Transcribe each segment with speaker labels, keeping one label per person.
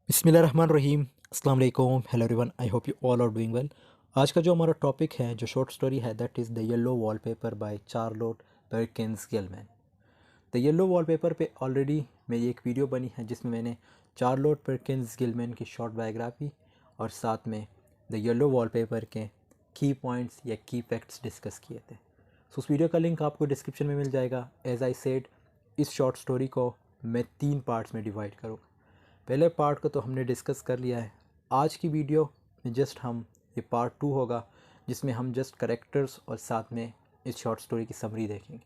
Speaker 1: बिस्मिल्लाहिर्रहमानिर्रहीम अस्सलाम वालेकुम hello everyone I hope you all are doing well. आज का जो हमारा टॉपिक है जो शॉर्ट स्टोरी है that is the yellow Wallpaper by Charlotte Perkins Gilman. The yellow Wallpaper पे ऑलरेडी मेरी एक वीडियो बनी है जिसमें मैंने चार्लोट पर्किंस गिलमैन की शॉर्ट बायोग्राफी और साथ में द येलो वॉलपेपर के की पॉइंट्स या की फैक्ट्स डिस्कस किए थे। सो उस वीडियो का लिंक आपको डिस्क्रिप्शन में मिल जाएगा। एज आई सेड, इस शॉर्ट स्टोरी को मैं 3 पार्ट्स में डिवाइड करूँगा। पहले पार्ट को तो हमने डिस्कस कर लिया है। आज की वीडियो में जस्ट हम ये पार्ट 2 होगा जिसमें हम जस्ट करेक्टर्स और साथ में इस शॉर्ट स्टोरी की समरी देखेंगे।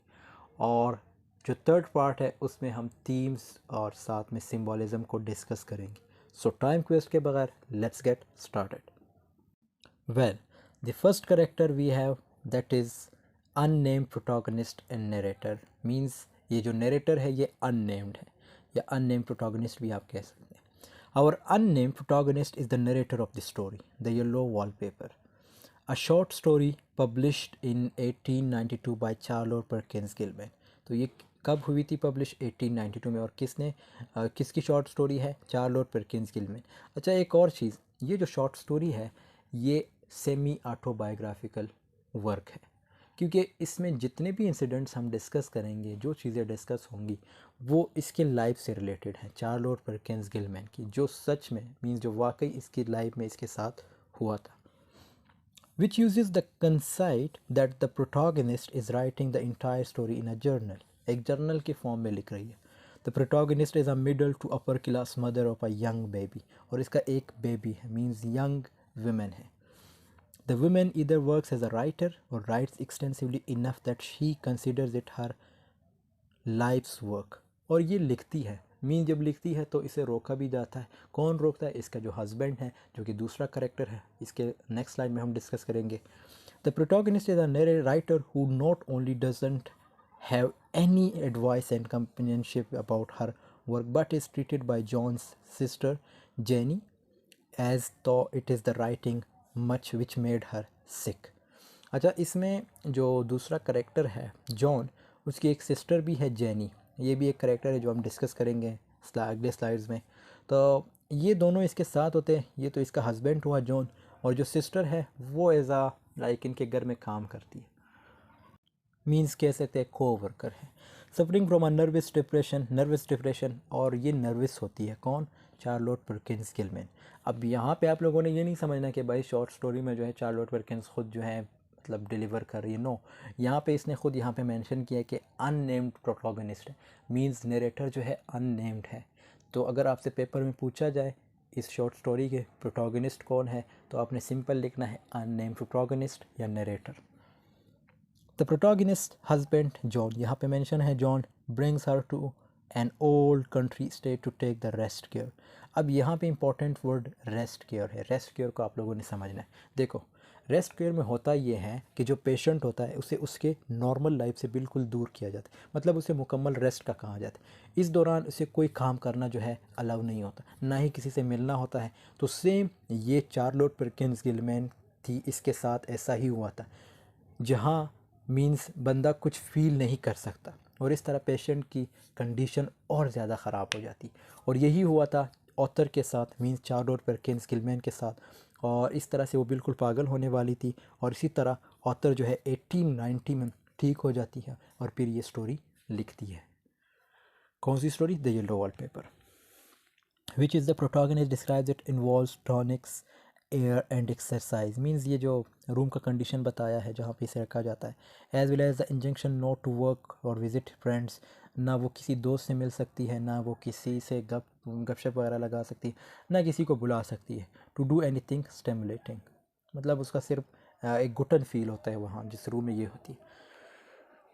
Speaker 1: और जो थर्ड पार्ट है उसमें हम थीम्स और साथ में सिंबॉलिज्म को डिस्कस करेंगे। सो टाइम वेस्ट के बगैर let's get started. Well, the first character we have that is unnamed protagonist and narrator. Means ये जो नरेटर है ये अननेम्ड है या अननेम्ड प्रोटोगनिस्ट भी आप कह सकते हैं। Our unnamed protagonist is the narrator of the story the yellow Wallpaper, a short story published in 1892 by Charlotte Perkins Gilman. तो ये कब हुई थी पब्लिश? 1892 में। और किसने किसकी शॉर्ट स्टोरी है? Charlotte Perkins Gillman. अच्छा, एक और चीज़, ये जो शॉर्ट स्टोरी है ये सेमी ऑटोबायोग्राफिकल वर्क है, क्योंकि इसमें जितने भी इंसिडेंट्स हम डिस्कस करेंगे, जो चीज़ें डिस्कस होंगी वो इसके लाइफ से रिलेटेड हैं, चार्लोट पर्किंस गिलमैन की, जो सच में मीन्स जो वाकई इसकी लाइफ में इसके साथ हुआ था। which uses the conceit that the protagonist is writing the entire story in a journal, एक जर्नल के फॉर्म में लिख रही है। The protagonist is a middle to upper class mother of a young baby, और इसका एक बेबी है, मीन्स यंग women है। The woman either works as a writer or writes extensively enough that she considers it her life's work, और ये लिखती है। Mean जब लिखती है तो इसे रोका भी जाता है। कौन रोकता है? इसका जो हस्बैंड है, जो कि दूसरा करेक्टर है, इसके नेक्स्ट स्लाइड में हम डिस्कस करेंगे। The protagonist is a writer who not only doesn't have any advice and companionship about her work but is treated by John's sister Jenny as though it is the writing much which made her sick। अच्छा, इसमें जो दूसरा character है John, उसकी एक sister भी है jenny. ये भी एक करेक्टर है जो हम डिस्कस करेंगे अगले स्लाइड्स में। तो ये दोनों इसके साथ होते हैं। ये तो इसका हस्बैंड हुआ जॉन, और जो सिस्टर है वो एज आ लाइक इनके घर में काम करती है, मीन्स कह सकते हैं को वर्कर है। Suffering from a nervous depression, और ये नर्वस होती है कौन? Charlotte Perkins Gillman. अब यहाँ पे आप लोगों ने ये नहीं समझना कि भाई शॉर्ट स्टोरी में जो है चार्लोट पर्किंस खुद जो है मतलब डिलीवर कर रही है। नो, यहाँ पे इसने खुद यहाँ पे मेंशन किया कि अननेम्ड प्रोटोगनिस्ट है, मीन्स नरेटर जो है अननेम्ड है। तो अगर आपसे पेपर में पूछा जाए इस शॉर्ट स्टोरी के प्रोटोगनिस्ट कौन है, तो आपने सिंपल लिखना है अननेम्ड प्रोटोगनिस्ट या narrator. The protagonist husband John, यहाँ पे मेंशन है John brings her to an old country state to take the rest care. अब यहाँ पे इंपॉर्टेंट वर्ड रेस्ट केयर है। रेस्ट केयर को आप लोगों ने समझना है। देखो, रेस्ट केयर में होता ये है कि जो पेशेंट होता है उसे उसके नॉर्मल लाइफ से बिल्कुल दूर किया जाता है, मतलब उसे मुकम्मल रेस्ट का कहा जाता है। इस दौरान उसे कोई काम करना जो है अलाउ नहीं होता, ना ही किसी से मिलना होता है। तो सेम ये चार्लोट पर्किंस गिलमैन थी, इसके साथ ऐसा ही हुआ था, जहाँ मीन्स बंदा कुछ फील नहीं कर सकता, और इस तरह पेशेंट की कंडीशन और ज़्यादा ख़राब हो जाती। और यही हुआ था ऑथर के साथ, मीन्स चार्लोट पर्किंस गिलमैन के साथ, और इस तरह से वो बिल्कुल पागल होने वाली थी। और इसी तरह ऑथर जो है 1890 में ठीक हो जाती है और फिर ये स्टोरी लिखती है। कौन सी story? The yellow wallpaper, which is the protagonist describes it involves tonics air and exercise. Means ये जो रूम का कंडीशन बताया है जहाँ पे इसे रखा जाता है, as well as the injunction not to work और विजिट फ्रेंड्स। ना वो किसी दोस्त से मिल सकती है, ना वो किसी से गपशप वगैरह लगा सकती है, ना किसी को बुला सकती है। To do anything stimulating, मतलब उसका सिर्फ एक घुटन फील होता है वहाँ जिस रूम में ये होती है।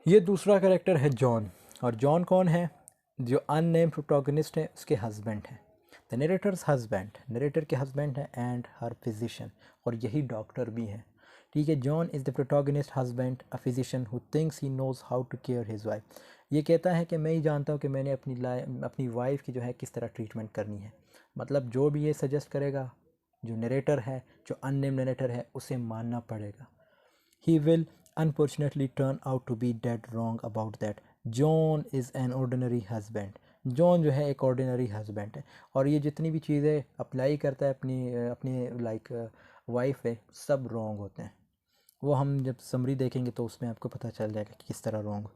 Speaker 1: ये दूसरा करेक्टर है जॉन, और जॉन कौन है? जो अननेम्ड प्रोटोगनिस्ट है उसके हस्बैंड है। द नरेटर्स हस्बैंड, नरेटर के हस्बैंड है एंड हर फिजिशियन, और यही डॉक्टर भी हैं। ठीक है, John is the protagonist husband, a physician who thinks he knows how to care his wife. ये कहता है कि मैं ही जानता हूँ कि मैंने अपनी वाइफ की जो है किस तरह ट्रीटमेंट करनी है। मतलब जो भी ये सजेस्ट करेगा जो नरेटर है, जो अननेम्ड नरेटर है, उसे मानना पड़ेगा। He will unfortunately turn out to be dead wrong about that. John is an ordinary husband. John जो है एक ऑर्डिनरी हस्बैंड है और ये जितनी भी चीज़ें अप्लाई करता है अपनी अपनी लाइक वाइफ है, सब रॉन्ग होते हैं। वो हम जब समरी देखेंगे तो उसमें आपको पता चल जाएगा कि किस तरह wrong.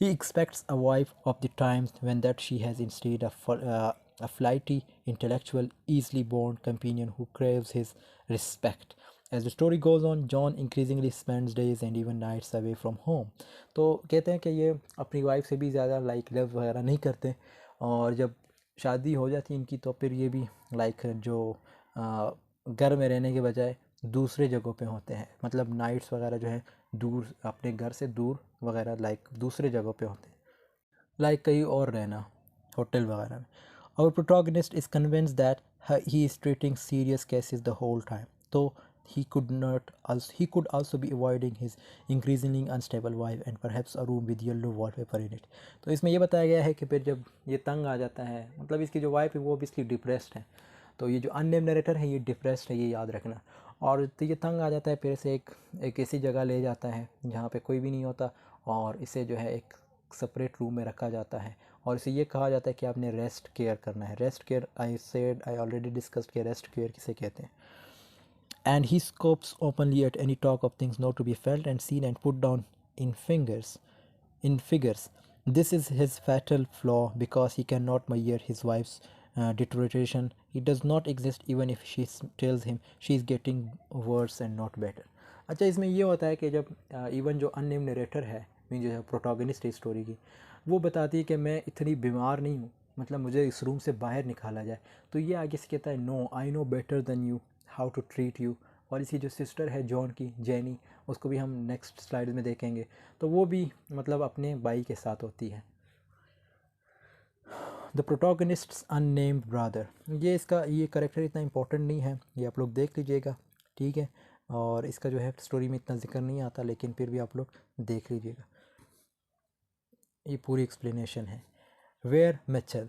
Speaker 1: He expects a wife of the times when that she has instead a flighty, intellectual, easily born companion who craves his respect. As the story goes on, John increasingly spends days and even nights away from home. तो कहते हैं कि ये अपनी wife से भी ज़्यादा like love वगैरह नहीं करते और जब शादी हो जाती है इनकी तो फिर ये भी लाइक जो घर में रहने के बजाय दूसरे जगहों पे होते हैं, मतलब नाइट्स वगैरह जो है दूर अपने घर से दूर वगैरह लाइक दूसरे जगहों पे होते हैं, लाइक कहीं और रहना होटल वगैरह में। Our protagonist is convinced that he is treating serious cases the whole time, तो he could also be avoiding his increasingly unstable wife and perhaps a room with yellow wallpaper in it। तो इसमें ये बताया गया है कि फिर जब ये तंग आ जाता है, मतलब इसकी जो वाइफ है वो ऑब्वियसली डिप्रेस्ड है, तो ये जो अननेम नरेटर है ये डिप्रेस्ड है, ये याद रखना। और तो ये तंग आ जाता है, फिर इसे एक ऐसी जगह ले जाता है जहाँ पे कोई भी नहीं होता और इसे जो है एक सेपरेट रूम में रखा जाता है और इसे ये कहा जाता है कि आपने रेस्ट केयर करना है। Rest care I already discussed कि रेस्ट केयर किसे कहते हैं। And he scopes openly at any talk of things not to be felt and seen and put down in figures. This is his fatal flaw because he cannot measure his wife's deterioration. He does not exist even if she tells him she is getting worse and not better. अच्छा, इसमें ये होता है कि जब even जो अननेम narrator है, mean जो है प्रोटोगनिस्ट है स्टोरी की, वो बताती है कि मैं इतनी बीमार नहीं हूँ, मतलब मुझे इस रूम से बाहर निकाला जाए, तो ये आगे से कहता है no I know better than you how to treat you. और इसकी जो सिस्टर है जॉन की, जेनी, उसको भी हम नेक्स्ट स्लाइड में देखेंगे, तो वो भी मतलब अपने भाई के साथ होती है। द प्रोटोगनिस्ट्स अननेम्ड ब्रदर, ये करेक्टर इतना इंपॉर्टेंट नहीं है, ये आप लोग देख लीजिएगा, ठीक है, और इसका जो है स्टोरी में इतना जिक्र नहीं आता, लेकिन फिर भी आप लोग देख लीजिएगा, ये पूरी एक्सप्लेनेशन है। Weir Mitchell,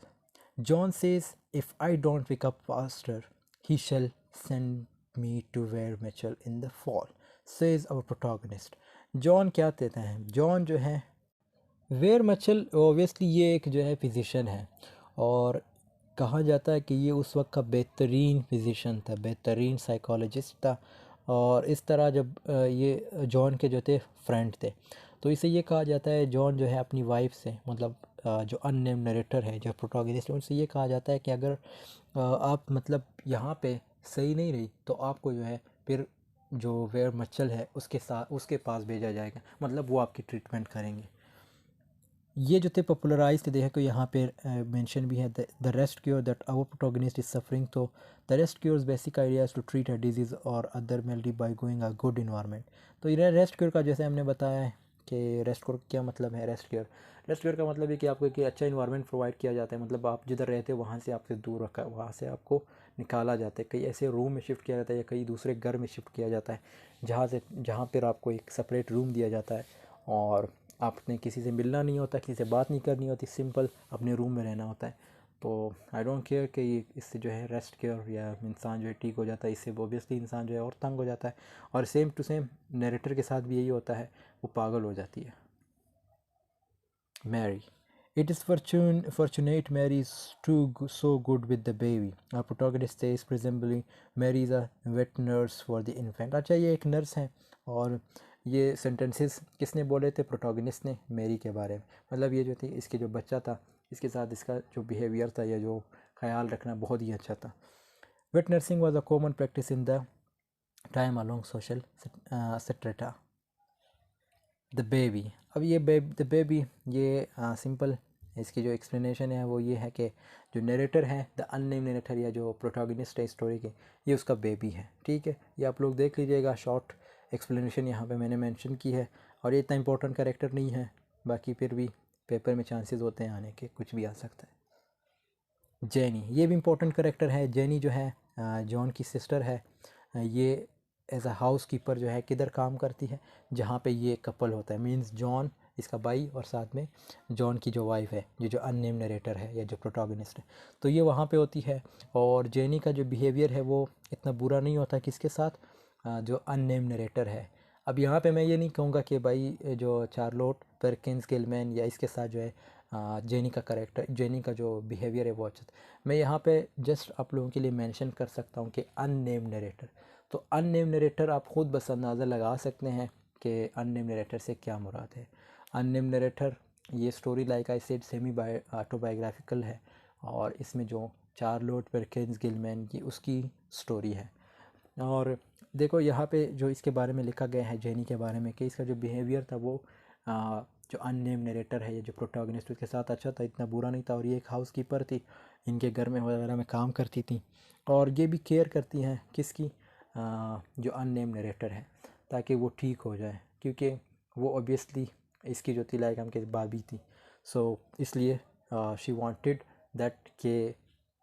Speaker 1: John says if I don't pick up faster he shall send me to Ware Mitchell in the fall, says our protagonist। John क्या कहते हैं, जॉन जो है वेयर मिचेल ओबियसली ये एक जो है फिजिशियन है और कहा जाता है कि ये उस वक्त का बेहतरीन फिजिशियन था, बेहतरीन साइकोलॉजिस्ट था। और इस तरह जब ये जॉन के जो थे फ्रेंड थे, तो इसे ये कहा जाता है जॉन जो है अपनी वाइफ से, मतलब जो अननेम नरेटर है, जो प्रोटोगनिस्ट है, उनसे ये कहा जाता है कि अगर आप मतलब यहाँ पे सही नहीं रही तो आपको जो है फिर जो वेयर मच्चल है उसके पास भेजा जाएगा, मतलब वो आपकी ट्रीटमेंट करेंगे। ये जो थे पॉपुलराइज थे, देखो यहाँ पे मेंशन भी है the rest cure that our protagonist is suffering. तो the rest cures basic ideas to treat a disease और other malady by going a good environment. तो ये रेस्ट क्योर का जैसे हमने बताया है कि रेस्ट क्योर क्या मतलब है। रेस्ट क्योर का मतलब है कि आपको एक अच्छा इन्वायरमेंट प्रोवाइड किया जाता है, मतलब आप जिधर रहते हो वहाँ से आपसे दूर रखा, वहाँ से आपको निकाला जाता है, कई ऐसे रूम में शिफ्ट किया जाता है या कई दूसरे घर में शिफ्ट किया जाता है जहाँ पर आपको एक सेपरेट रूम दिया जाता है और आपने किसी से मिलना नहीं होता, किसी से बात नहीं करनी होती, सिंपल अपने रूम में रहना होता है। तो आई डोंट केयर कि इससे जो है रेस्ट केयर या इंसान जो है ठीक हो जाता है, इससे ओबियसली इंसान जो है और तंग हो जाता है। और सेम टू सेम नरेटर के साथ भी यही होता है, वो पागल हो जाती है। Mary, it is fortunate Mary is so good with the baby। Our protagonist says presumably Mary is a vet nurse for the infant। अच्छा, ये एक नर्स है और ये सेंटेंसेस किसने बोले थे, प्रोटोगनिस्ट ने मैरी के बारे में। मतलब ये जो थी इसके जो बच्चा था, इसके साथ इसका जो बिहेवियर था या जो ख्याल रखना बहुत ही अच्छा था। Wet nursing was a common practice in the time along social strata. The baby, अब ये द बेबी ये सिंपल इसकी जो एक्सप्लेनेशन है वो ये है कि जो नरेटर है, द अननेम नरेटर या जो प्रोटोगनिस्ट है स्टोरी के, ये उसका बेबी है, ठीक है। ये आप लोग देख लीजिएगा, शॉर्ट एक्सप्लेनेशन यहाँ पे मैंने मेंशन की है और ये इतना इंपॉर्टेंट कैरेक्टर नहीं है, बाकी फिर भी पेपर में चांसेस होते हैं आने के, कुछ भी आ सकता है। जेनी, ये भी इंपॉर्टेंट कैरेक्टर है। जेनी जो है जॉन की सिस्टर है, ये एज अ हाउस कीपर जो है किधर काम करती है, जहाँ पे ये कपल होता है, मींस जॉन इसका भाई और साथ में जॉन की जो वाइफ है, ये जो अननेम नरेटर है या जो प्रोटोगनिस्ट है, तो ये वहाँ पे होती है। और जेनी का जो बिहेवियर है वो इतना बुरा नहीं होता किसके साथ, जो अननेम नरेटर है। अब यहाँ पे मैं ये नहीं कहूँगा कि भाई जो चार्लोट परकिंस गिलमैन या इसके साथ जो है जेनी का करेक्टर, जेनी का जो बिहेवियर है वो अच्छा था। मैं यहाँ पे जस्ट आप लोगों के लिए मेंशन कर सकता हूँ कि अननेम नरेटर। तो अननेम नरेटर आप ख़ुद बस अंदाज़ा लगा सकते हैं कि अननेम नरेटर से क्या मुराद है। अननेम नरेटर, ये story like I said semi autobiographical है, और इसमें जो चार्लोट परकिंस गिलमैन की उसकी स्टोरी है। और देखो यहाँ पे जो इसके बारे में लिखा गया है जेनी के बारे में, कि इसका जो बिहेवियर था वो जो अननेम नरेटर है, ये जो प्रोटोगनिस्ट, उसके साथ अच्छा था, इतना बुरा नहीं था। और ये एक हाउस कीपर थी, इनके घर में वगैरह में काम करती थी, और ये भी केयर करती हैं किसकी, जो अननेम नरेटर है, ताकि वो ठीक हो जाए, क्योंकि वो ऑब्वियसली इसकी जो थी लाइक हम के भाभी थी। सो इसलिए शी वांटेड दैट के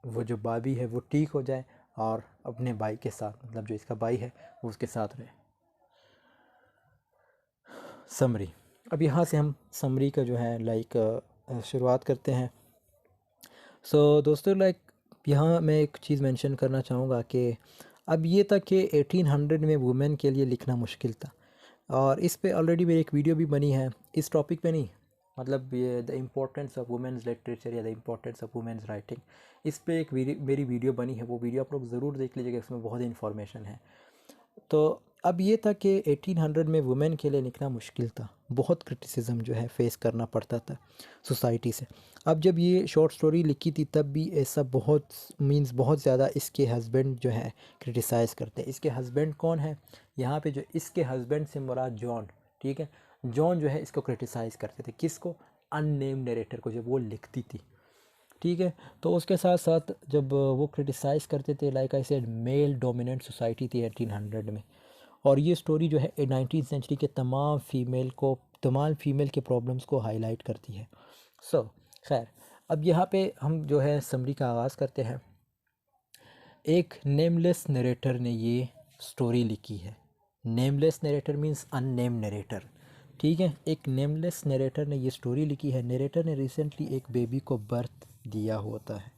Speaker 1: वो जो भाभी है वो ठीक हो जाए और अपने भाई के साथ, मतलब जो इसका भाई है वो उसके साथ रहे। समरी, अब यहाँ से हम समरी का जो है लाइक शुरुआत करते हैं। सो दोस्तों लाइक यहाँ मैं एक चीज़ मेंशन करना चाहूँगा कि अब ये था कि 1800 में वुमेन के लिए लिखना मुश्किल था, और इस पे ऑलरेडी मेरी एक वीडियो भी बनी है इस टॉपिक पे नहीं, मतलब ये the importance of women's literature या the importance of women's writing, इस पे एक मेरी वीडियो बनी है, वो वीडियो आप लोग ज़रूर देख लीजिएगा, इसमें बहुत इन्फॉर्मेशन है। तो अब ये था कि 1800 में वुमेन के लिए लिखना मुश्किल था, बहुत क्रिटिसिज्म जो है फेस करना पड़ता था सोसाइटी से। अब जब ये शॉर्ट स्टोरी लिखी थी तब भी ऐसा बहुत बहुत ज़्यादा इसके हस्बैंड जो है क्रिटिसाइज़ करते हैं। इसके हस्बैंड कौन है यहाँ पे, जो इसके हस्बैंड से मुराद जॉन, ठीक है, जॉन जो है इसको क्रिटिसाइज़ करते थे, किसको, अननेम नरेटर को, जब वो लिखती थी, ठीक है। तो उसके साथ साथ जब वो क्रिटिसाइज़ करते थे, like I said male dominant society थी 1800 में, और ये स्टोरी जो है 19th सेंचुरी के तमाम फीमेल के प्रॉब्लम्स को हाईलाइट करती है। सो खैर, अब यहाँ पे हम जो है समरी का आगाज़ करते हैं। एक नेमलेस नरेटर ने ये स्टोरी लिखी है। नेमलेस नरेटर मीन्स अननेम नरेटर, ठीक है। एक नेमलेस नरेटर ने ये स्टोरी लिखी है। नरेटर ने रिसेंटली एक बेबी को बर्थ दिया होता है,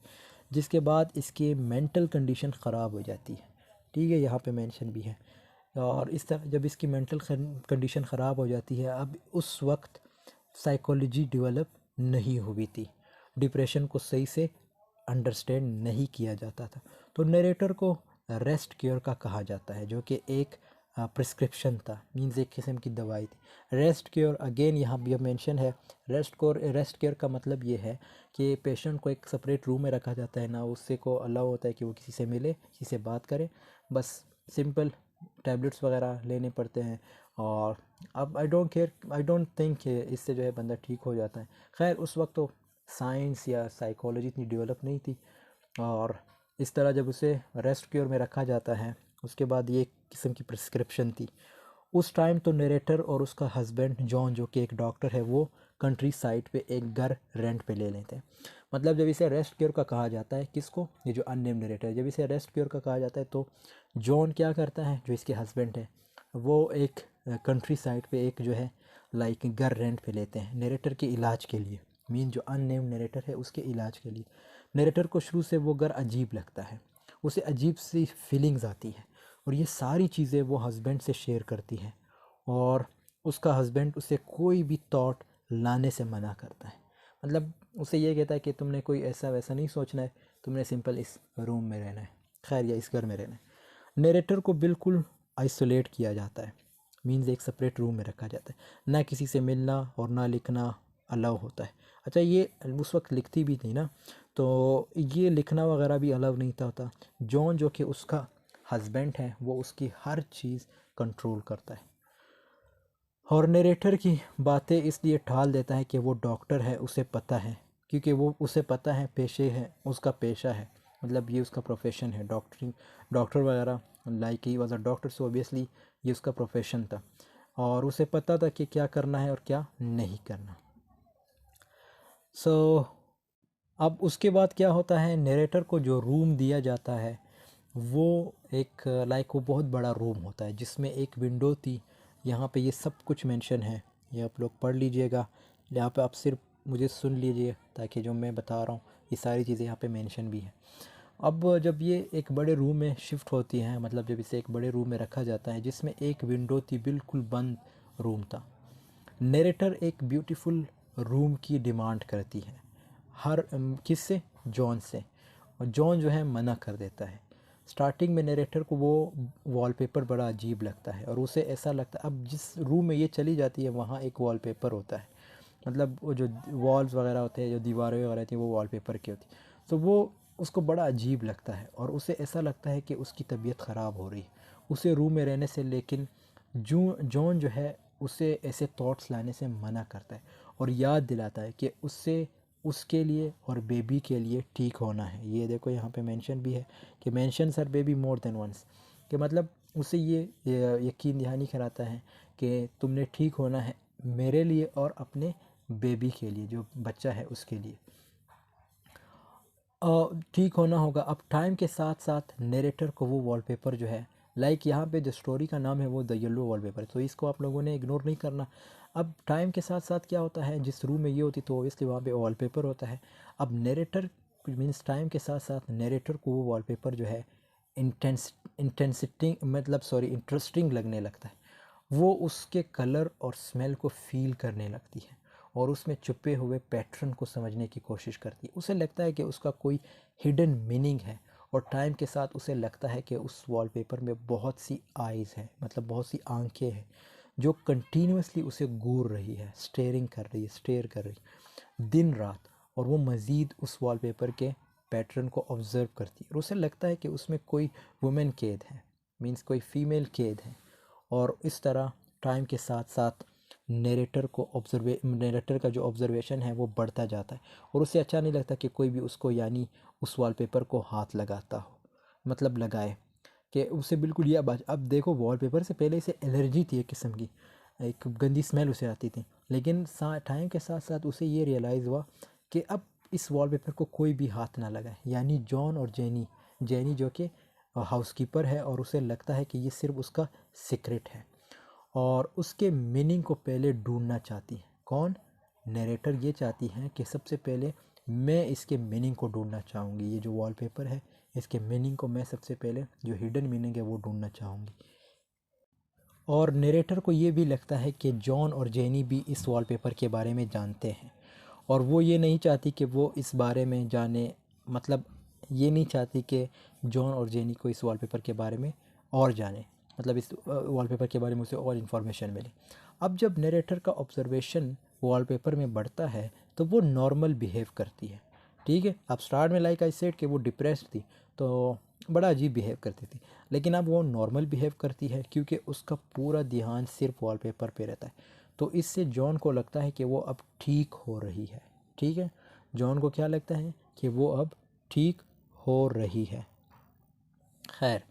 Speaker 1: जिसके बाद इसकी मेंटल कंडीशन ख़राब हो जाती है, ठीक है, यहाँ पे मेंशन भी है। और इस तरह जब इसकी मेंटल कंडीशन ख़राब हो जाती है, अब उस वक्त साइकोलॉजी डेवलप नहीं हुई थी, डिप्रेशन को सही से अंडरस्टैंड नहीं किया जाता था। तो नरेटर को रेस्ट केयर का कहा जाता है, जो कि एक प्रिस्क्रिप्शन था, मीन्स एक किस्म की दवाई थी। रेस्ट केयर अगेन यहाँ भी मेंशन है। रेस्ट केयर का मतलब ये है कि पेशेंट को एक सेपरेट रूम में रखा जाता है, ना उससे को अलाउ होता है कि वो किसी से मिले, किसी से बात करे, बस सिंपल टैबलेट्स वगैरह लेने पड़ते हैं। और अब आई डोंट थिंक इससे जो है बंदा ठीक हो जाता है। खैर उस वक्त तो साइंस या साइकोलॉजी इतनी डेवलप नहीं थी, और इस तरह जब उसे रेस्ट केयर में रखा जाता है, उसके बाद ये एक किस्म की प्रिस्क्रिप्शन थी। उस टाइम तो नरेटर और उसका हस्बैंड जॉन, जो कि एक डॉक्टर है, वो कंट्री साइड पे एक घर रेंट पे ले लेते हैं। मतलब जब इसे रेस्ट केयर का कहा जाता है, किसको, ये जो अननेम नरेटर है, जब इसे रेस्ट केयर का कहा जाता है तो जॉन क्या करता है, जो इसके हस्बैंड है, वो एक कंट्री साइड पे एक जो है लाइक घर रेंट पे लेते हैं नरेटर के इलाज के लिए, मीन जो अननेम नरेटर है उसके इलाज के लिए। नरेटर को शुरू से वो घर अजीब लगता है, उसे अजीब सी फीलिंग्स आती है, और ये सारी चीज़ें वो हस्बैंड से शेयर करती है, और उसका हस्बैंड उसे कोई भी थॉट लाने से मना करता है। मतलब उसे ये कहता है कि तुमने कोई ऐसा वैसा नहीं सोचना है, तुमने सिंपल इस रूम में रहना है, खैर या इस घर में रहना है। नरेटर को बिल्कुल आइसोलेट किया जाता है, मीन्स एक सेपरेट रूम में रखा जाता है, ना किसी से मिलना और ना लिखना अलाउ होता है। अच्छा, ये उस वक्त लिखती भी थी ना, तो ये लिखना वगैरह भी अलाउ नहीं था। जॉन जो कि उसका हस्बैंड है, वो उसकी हर चीज़ कंट्रोल करता है, और नरेटर की बातें इसलिए टाल देता है कि वो डॉक्टर है, उसे पता है, क्योंकि वो उसे पता है पेशे है, उसका पेशा है, मतलब ये उसका प्रोफेशन है, डॉक्टर वगैरह, like he was a doctor, so obviously ये उसका प्रोफेशन था, और उसे पता था कि क्या करना है और क्या नहीं करना। सो अब उसके बाद क्या होता है, नरेटर को जो रूम दिया जाता है वो एक लाइक वो बहुत बड़ा रूम होता है, जिसमें एक विंडो थी। यहाँ पे ये सब कुछ मेंशन है, ये आप लोग पढ़ लीजिएगा, यहाँ पे आप सिर्फ मुझे सुन लीजिए, ताकि जो मैं बता रहा हूँ ये सारी चीज़ें यहाँ पे मेंशन भी है। अब जब ये एक बड़े रूम में शिफ्ट होती हैं, मतलब जब इसे एक बड़े रूम में रखा जाता है जिसमें एक विंडो थी, बिल्कुल बंद रूम था। नरेटर एक ब्यूटीफुल रूम की डिमांड करती है। किससे? जॉन से। और जॉन जो है मना कर देता है। स्टार्टिंग में नरेटर को वो वॉलपेपर बड़ा अजीब लगता है और उसे ऐसा लगता है, अब जिस रूम में ये चली जाती है वहाँ एक वॉलपेपर होता है, मतलब वो जो वॉल्स वगैरह होते हैं, जो दीवारें वगैरह होती हैं, वो वॉलपेपर की होती है। तो वो उसको बड़ा अजीब लगता है और उसे ऐसा लगता है कि उसकी तबीयत ख़राब हो रही है उसे रूम में रहने से। लेकिन जॉन जो है उसे ऐसे थॉट्स लाने से मना करता है और याद दिलाता है कि उससे उसके लिए और बेबी के लिए ठीक होना है। ये देखो यहाँ पे मेंशन भी है कि मेंशन सर बेबी मोर देन वंस, कि मतलब उसे ये यकीन दहानी कराता है कि तुमने ठीक होना है मेरे लिए और अपने बेबी के लिए, जो बच्चा है उसके लिए ठीक होना होगा। अब टाइम के साथ साथ नरेटर को वो वॉलपेपर जो है, लाइक यहाँ पे जो स्टोरी का नाम है वो द येलो वॉलपेपर, तो इसको आप लोगों ने इग्नोर नहीं करना। अब टाइम के साथ साथ क्या होता है, जिस रूम में ये होती तो ऑब्वियसली वहाँ पे वॉलपेपर होता है। अब नरेटर मीन्स टाइम के साथ साथ नरेटर को वो वॉलपेपर जो है इंटरेस्टिंग लगने लगता है। वो उसके कलर और स्मेल को फील करने लगती है और उसमें छुपे हुए पैटर्न को समझने की कोशिश करती है। उसे लगता है कि उसका कोई हिडन मीनिंग है और टाइम के साथ उसे लगता है कि उस वॉलपेपर में बहुत सी आइज़ हैं, मतलब बहुत सी आंखें हैं जो कंटिन्यूसली उसे घूर रही है, स्टेयर कर रही है दिन रात। और वो मज़ीद उस वॉलपेपर के पैटर्न को ऑब्ज़र्व करती है और उसे लगता है कि उसमें कोई वुमेन कैद है, मीन्स कोई फ़ीमेल कैद है। और इस तरह टाइम के साथ साथ नरेटर का जो ऑब्ज़र्वेशन है वो बढ़ता जाता है और उसे अच्छा नहीं लगता कि कोई भी उसको यानी उस वॉलपेपर को हाथ लगाता हो, मतलब लगाए, कि उसे बिल्कुल ये अब देखो वॉलपेपर से पहले इसे एलर्जी थी एक किस्म की, एक गंदी स्मेल उसे आती थी। लेकिन टाइम के साथ साथ उसे ये रियलाइज़ हुआ कि अब इस वॉलपेपर को कोई भी हाथ ना लगाए, यानी जॉन और जेनी जो कि हाउसकीपर है और उसे लगता है कि ये सिर्फ उसका सीक्रेट है और उसके मीनिंग को पहले ढूंढना चाहती है। कौन? नरेटर ये चाहती हैं कि सबसे पहले मैं इसके मीनिंग को ढूंढना चाहूँगी, ये जो वॉलपेपर है इसके मीनिंग को मैं सबसे पहले, जो हिडन मीनिंग है वो ढूंढना चाहूँगी। और नरेटर को ये भी लगता है कि जॉन और जेनी भी इस वॉलपेपर के बारे में जानते हैं और वो ये नहीं चाहती कि वो इस बारे में जाने, मतलब ये नहीं चाहती कि जॉन और जेनी को इस वॉलपेपर के बारे में और जाने, मतलब इस वॉलपेपर के बारे में उसे और इन्फॉर्मेशन मिले। अब जब नरेटर का ऑब्जर्वेशन वॉलपेपर में बढ़ता है तो वो नॉर्मल बिहेव करती है। ठीक है, अब स्टार्ट में लाइक आई सेड कि वो डिप्रेस्ड थी तो बड़ा अजीब बिहेव करती थी, लेकिन अब वो नॉर्मल बिहेव करती है क्योंकि उसका पूरा ध्यान सिर्फ वॉलपेपर पे रहता है। तो इससे जॉन को लगता है कि वो अब ठीक हो रही है। ठीक है, जॉन को क्या लगता है कि वो अब ठीक हो रही है। खैर,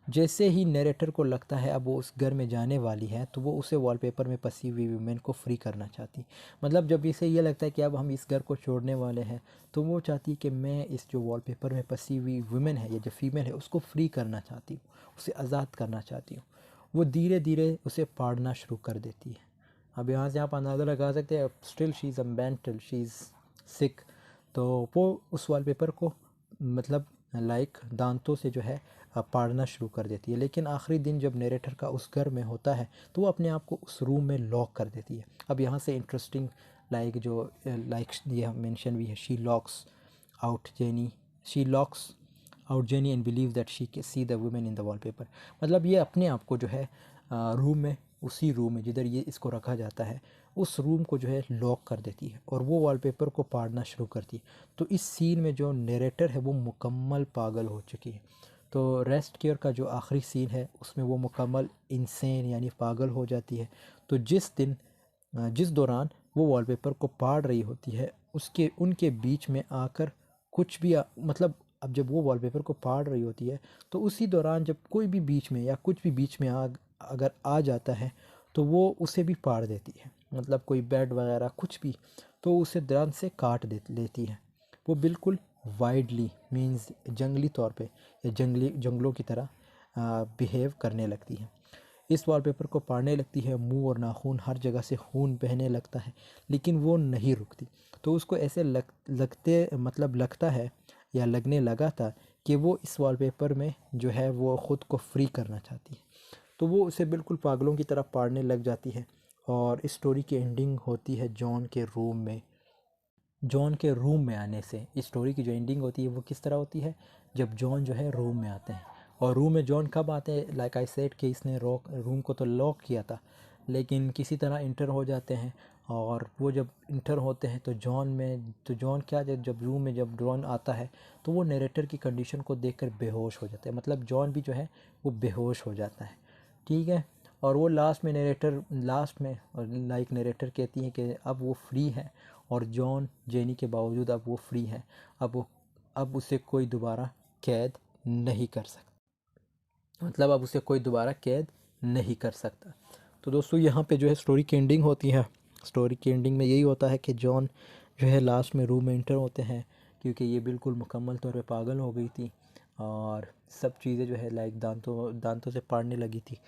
Speaker 1: जैसे ही नरेटर को लगता है अब वो उस घर में जाने वाली है तो वो उसे वॉलपेपर में फंसी हुई वुमेन को फ्री करना चाहती, मतलब जब इसे ये लगता है कि अब हम इस घर को छोड़ने वाले हैं तो वो चाहती है कि मैं इस जो वॉलपेपर में फंसी हुई वुमेन है या जो फीमेल है उसको फ्री करना चाहती हूँ, उसे आज़ाद करना चाहती हूँ। वो धीरे धीरे उसे पाड़ना शुरू कर देती है। अब यहाँ से आप अंदाज़ा लगा सकते हैं, still she is a mental, she is sick. तो वो उस वॉलपेपर को मतलब लाइक दांतों से जो है पाड़ना शुरू कर देती है। लेकिन आखिरी दिन जब नरेटर का उस घर में होता है तो वो अपने आप को उस रूम में लॉक कर देती है। अब यहाँ से इंटरेस्टिंग लाइक ये मेंशन भी है, she locks out jenny and believe that she can see the women in the wallpaper. मतलब ये अपने आप को जो है रूम में, उसी रूम में जिधर ये इसको रखा जाता है उस रूम को जो है लॉक कर देती है और वो वॉलपेपर को पाड़ना शुरू करती है। तो इस सीन में जो नरेटर है वो मुकम्मल पागल हो चुकी है। तो रेस्ट केयर का जो आखिरी सीन है उसमें वो मुकम्मल इंसेन यानी पागल हो जाती है। तो जिस दौरान वो वॉलपेपर को पाड़ रही होती है उसके उनके बीच में आकर कुछ भी मतलब अब जब वो वॉलपेपर को पाड़ रही होती है तो उसी दौरान जब कोई भी बीच में या कुछ भी बीच में अगर आ जाता है तो वो उसे भी पाड़ देती है, मतलब कोई बेड वगैरह कुछ भी, तो उसे दर्द से काट दे लेती है। वो बिल्कुल वाइडली मींस जंगली तौर पे या जंगलों की तरह बिहेव करने लगती है। इस वॉलपेपर को पाड़ने लगती है, मुंह और नाखून हर जगह से खून बहने लगता है, लेकिन वो नहीं रुकती। तो उसको ऐसे लगता है या लगने लगा था कि वो इस वॉलपेपर में जो है वो ख़ुद को फ्री करना चाहती है। तो वो उसे बिल्कुल पागलों की तरह पाड़ने लग जाती है और इस स्टोरी की एंडिंग होती है जॉन के रूम में आने से। इस स्टोरी की जो एंडिंग होती है वो किस तरह होती है, जब जॉन जो है रूम में आते हैं। और रूम में जॉन कब आते हैं, लाइक आई सेड कि इसने रूम को तो लॉक किया था, लेकिन किसी तरह इंटर हो जाते हैं। और वो जब इंटर होते हैं तो जॉन क्या, जब रूम में जब जॉन आता है तो वो नरेटर की कंडीशन को देखकर बेहोश हो जाता है। मतलब जॉन भी जो है वो बेहोश हो जाता है, ठीक है। और वो लास्ट में नरेटर कहती है कि अब वो फ्री है, और जॉन जेनी के बावजूद अब वो फ्री है। अब उसे कोई दोबारा कैद नहीं कर सकता, मतलब अब उसे कोई दोबारा कैद नहीं कर सकता। तो दोस्तों यहाँ पे जो है स्टोरी की एंडिंग होती है। स्टोरी की एंडिंग में यही होता है कि जॉन जो है लास्ट में रूम में इंटर होते हैं, क्योंकि ये बिल्कुल मुकम्मल तौर पे पागल हो गई थी और सब चीज़ें जो है लाइक दांतों से पाड़ने लगी थी।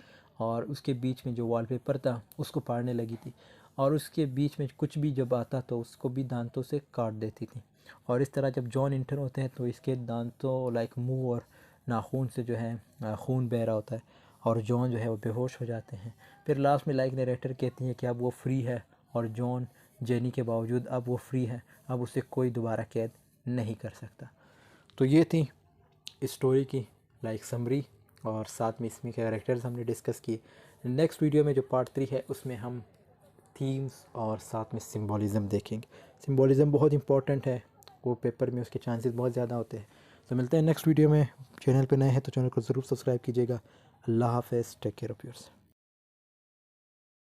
Speaker 1: और उसके बीच में जो वॉलपेपर था उसको पाड़ने लगी थी, और उसके बीच में कुछ भी जब आता तो उसको भी दांतों से काट देती थी। और इस तरह जब जॉन इंटर होते हैं तो इसके दांतों लाइक मुंह और नाखून से जो है खून बह रहा होता है, और जॉन जो है वो बेहोश हो जाते हैं। फिर लास्ट में लाइक नरेटर कहती है कि अब वो फ्री है, और जॉन जेनी के बावजूद अब वो फ्री है, अब उसे कोई दोबारा कैद नहीं कर सकता। तो ये थी इस स्टोरी की लाइक समरी, और साथ में इसमें कैरेक्टर्स हमने डिस्कस किए। नेक्स्ट वीडियो में जो पार्ट 3 है उसमें हम थीम्स और साथ में सिंबॉलिज़म देखेंगे। सिंबॉलिज़म बहुत इंपॉर्टेंट है, वो पेपर में उसके चांसेस बहुत ज़्यादा होते हैं। तो मिलते हैं नेक्स्ट वीडियो में। चैनल पे नए हैं तो चैनल को ज़रूर सब्सक्राइब कीजिएगा। अल्लाह हाफ़िज़, टेक केयर ऑफ़ योरसेल्फ।